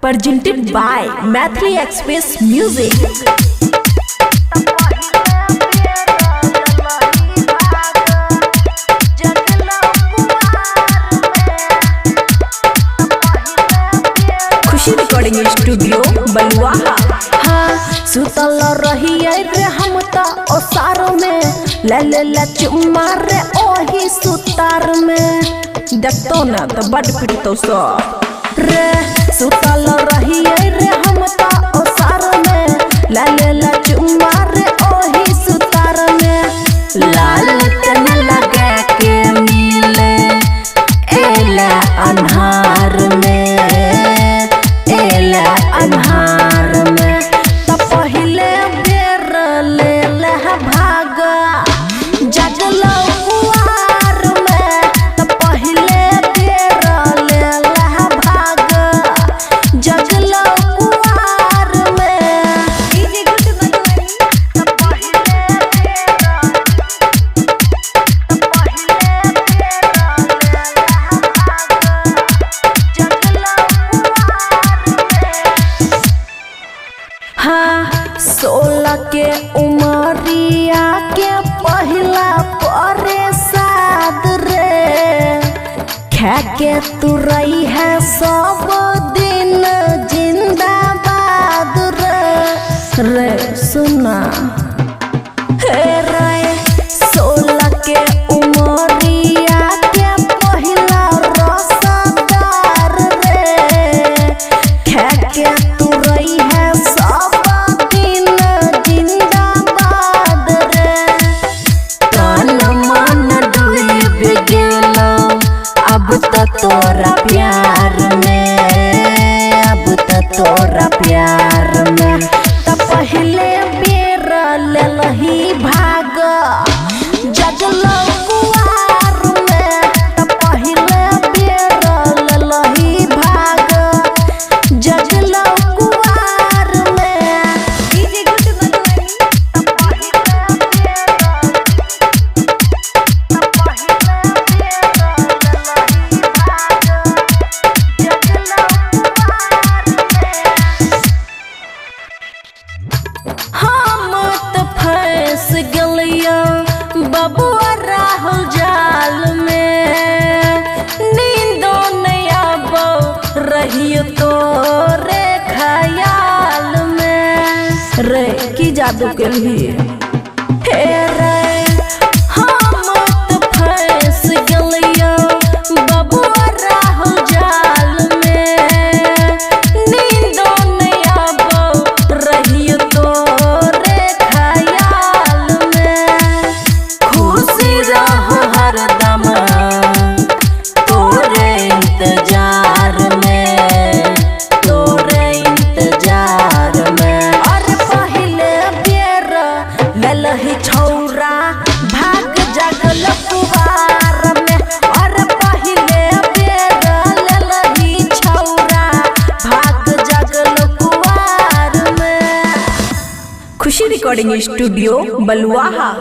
presented by Mathli Express Music. खुशी recording studio Baluaha. हाँ सुतल रही रे हम तो ओसार में ले चुम्मा रे ओही सुतार में देखतो ना तो बड़ पिटतो सो रे सुतल रही रे हम तो ओसार में ले चुम्मा रे ओही सुतार में लाल तन लगा के मिले एला अन्हार में अन्हार में तो पहले बेर ले भाग जगलो कुआर में तो पहले बेर ले भाग जगलो कुआर में तो पहले हाँ 16 के उमरिया के पहला परेशाद रे खा के तू रही है सब दिन जिंदाबाद रे सुना हे रे 16 के उमरिया के पहला रसदार रे खा के तू रही है तोरा प्यार में अब तो तोरा प्यार में तो पहले बेर ले लही भाग जगलो कुआर में तो पहले बेर ले लही भाग जगलो कुआर में बबुआ राहुल जाल में नींदो नहीं आबो रही तो रे ख्याल में रे की जादू के लिए हे रे हम तो फंस गलियो बबुआ राहुल जाल में नींदो नहीं आबो रही तो हरदम तोरे इंतजार में और पहले बेर ले लही छौरा भाग जगल कुआर में और पहले बेर ले लही छौरा भाग जगल कुआर में। खुशी रिकॉर्डिंग स्टूडियो बलुआहा।